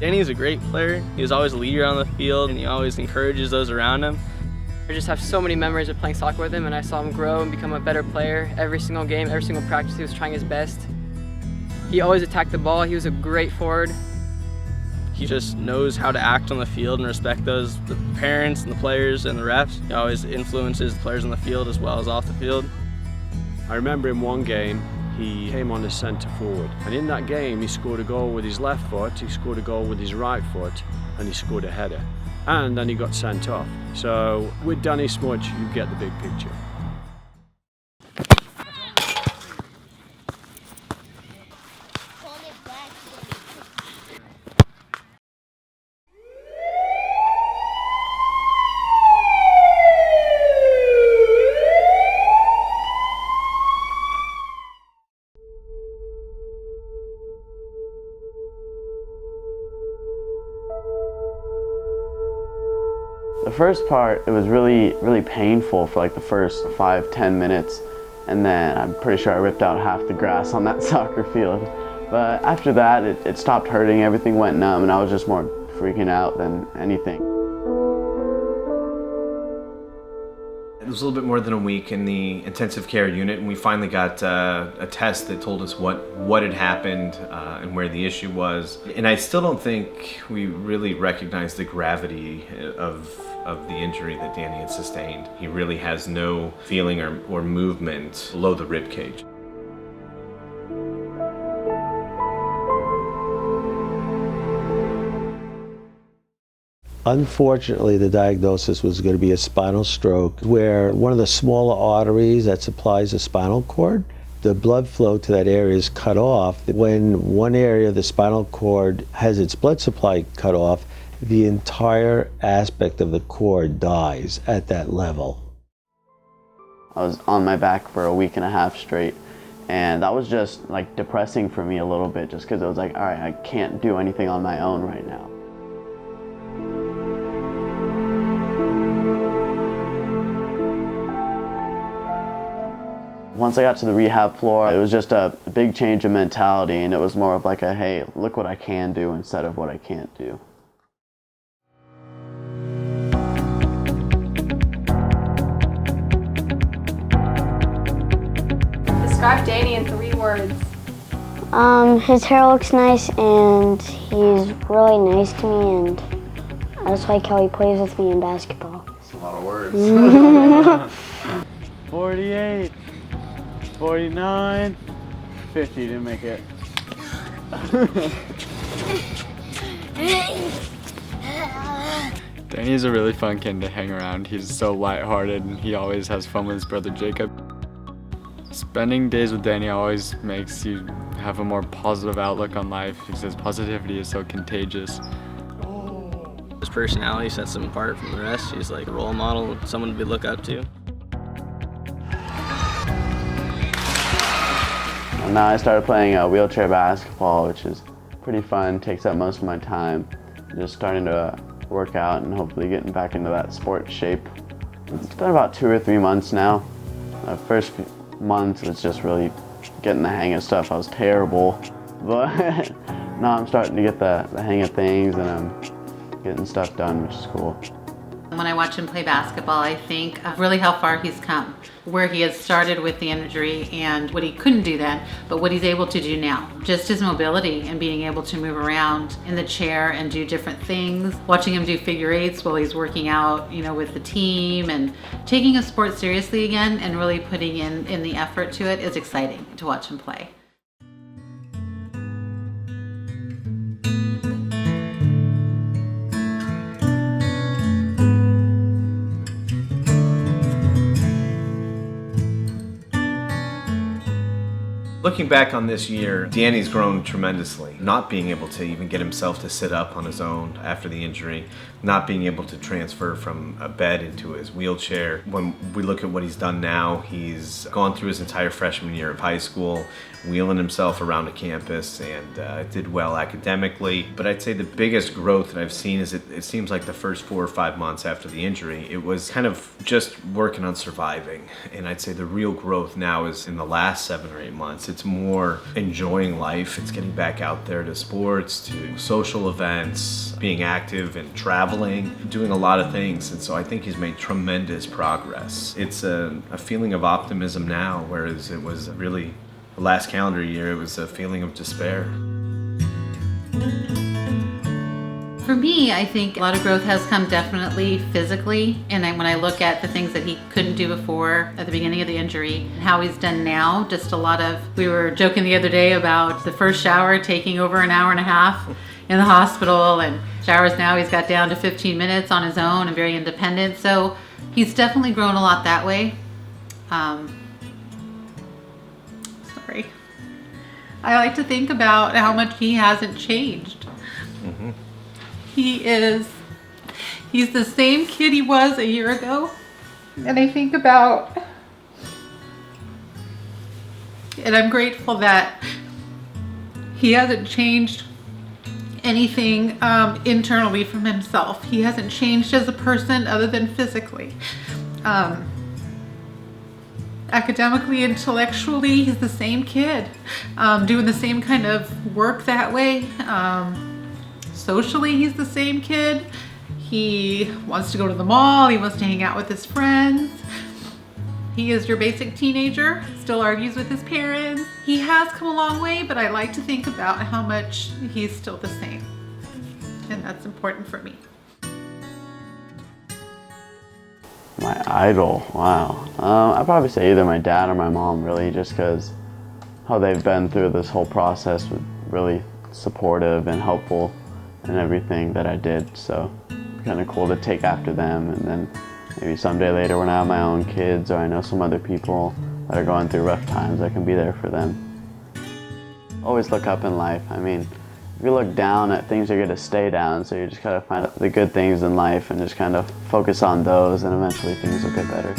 Danny is a great player. He was always a leader on the field, and he always encourages those around him. I just have so many memories of playing soccer with him, and I saw him grow and become a better player. Every single game, every single practice, he was trying his best. He always attacked the ball. He was a great forward. He just knows how to act on the field and respect the parents and the players and the refs. He always influences the players on the field as well as off the field. I remember in one game, he came on as centre forward, and in that game he scored a goal with his left foot, he scored a goal with his right foot, and he scored a header. And then he got sent off. So with Danny Smuts, you get the big picture. The first part, it was really painful for like the first 5-10 minutes, and then I'm pretty sure I ripped out half the grass on that soccer field. But after that, it stopped hurting, everything went numb, and I was just more freaking out than anything. It was a little bit more than a week in the intensive care unit, and we finally got a test that told us what had happened and where the issue was. And I still don't think we really recognize the gravity of the injury that Danny had sustained. He really has no feeling or movement below the rib cage. Unfortunately, the diagnosis was going to be a spinal stroke, where one of the smaller arteries that supplies the spinal cord, the blood flow to that area is cut off. When one area of the spinal cord has its blood supply cut off, the entire aspect of the cord dies at that level. I was on my back for a week and a half straight, and that was just like depressing for me a little bit, just because it was like, all right, I can't do anything on my own right now. Once I got to the rehab floor, it was just a big change of mentality, and it was more of like a, hey, look what I can do instead of what I can't do. Describe Danny in 3 words. His hair looks nice, and he's really nice to me, and I just like how he plays with me in basketball. That's a lot of words. 48, 49, 50 to make it. Danny's a really fun kid to hang around. He's so lighthearted, and he always has fun with his brother Jacob. Spending days with Danny always makes you have a more positive outlook on life. He says positivity is so contagious. His personality sets him apart from the rest. He's like a role model, someone to look up to. And now I started playing wheelchair basketball, which is pretty fun, takes up most of my time. Just starting to work out and hopefully getting back into that sports shape. It's been about 2 or 3 months now. The first month was just really getting the hang of stuff. I was terrible, but now I'm starting to get the hang of things, and I'm getting stuff done, which is cool. When I watch him play basketball, I think of really how far he's come, where he has started with the injury and what he couldn't do then, but what he's able to do now. Just his mobility and being able to move around in the chair and do different things. Watching him do figure eights while he's working out, with the team, and taking a sport seriously again and really putting in the effort to it is exciting to watch him play. Looking back on this year, Danny's grown tremendously. Not being able to even get himself to sit up on his own after the injury, not being able to transfer from a bed into his wheelchair. When we look at what he's done now, he's gone through his entire freshman year of high school, wheeling himself around the campus, and did well academically. But I'd say the biggest growth that I've seen is it seems like the first 4 or 5 months after the injury, it was kind of just working on surviving. And I'd say the real growth now is in the last 7 or 8 months. It's more enjoying life. It's getting back out there to sports, to social events, being active and traveling, doing a lot of things. And so I think he's made tremendous progress. It's a feeling of optimism now, whereas it was really the last calendar year, it was a feeling of despair. For me, I think a lot of growth has come definitely physically. And when I look at the things that he couldn't do before at the beginning of the injury, and how he's done now, just a lot of, we were joking the other day about the first shower taking over an hour and a half in the hospital, and showers now he's got down to 15 minutes on his own and very independent. So he's definitely grown a lot that way. Sorry. I like to think about how much he hasn't changed. Mm-hmm. He's the same kid he was a year ago. And I think about, and I'm grateful that he hasn't changed anything internally from himself. He hasn't changed as a person other than physically. Academically, intellectually, he's the same kid, doing the same kind of work that way. Socially, he's the same kid. He wants to go to the mall. He wants to hang out with his friends. He is your basic teenager, still argues with his parents. He has come a long way, but I like to think about how much he's still the same. And that's important for me. My idol, wow. I'd probably say either my dad or my mom, really, just because how they've been through this whole process was really supportive and helpful in everything that I did. So kind of cool to take after them, and then maybe someday later when I have my own kids or I know some other people that are going through rough times, I can be there for them. Always look up in life. I mean, if you look down at things, you're going to stay down, so you just got to find the good things in life and just kind of focus on those, and eventually things will get better.